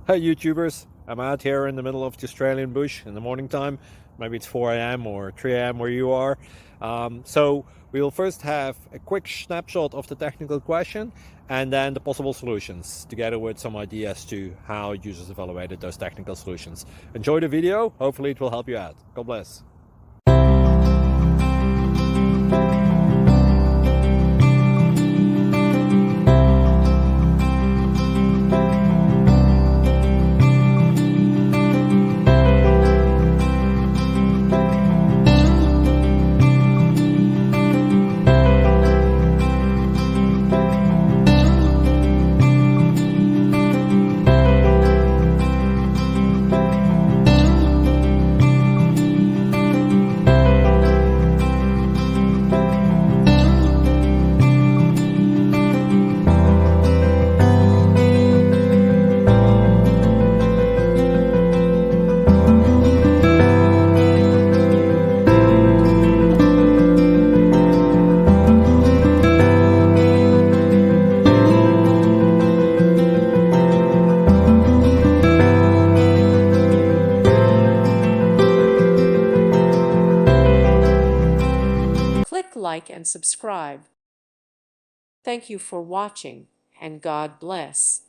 Hey YouTubers, I'm out here in the middle of the Australian bush in the morning time. Maybe it's 4 a.m. or 3 a.m. where you are. So we'll first have a quick snapshot of the technical question and then the possible solutions, together with some ideas to how users evaluated those technical solutions. Enjoy the video, hopefully it will help you out. God bless. Click like and subscribe. Thank you for watching, and God bless.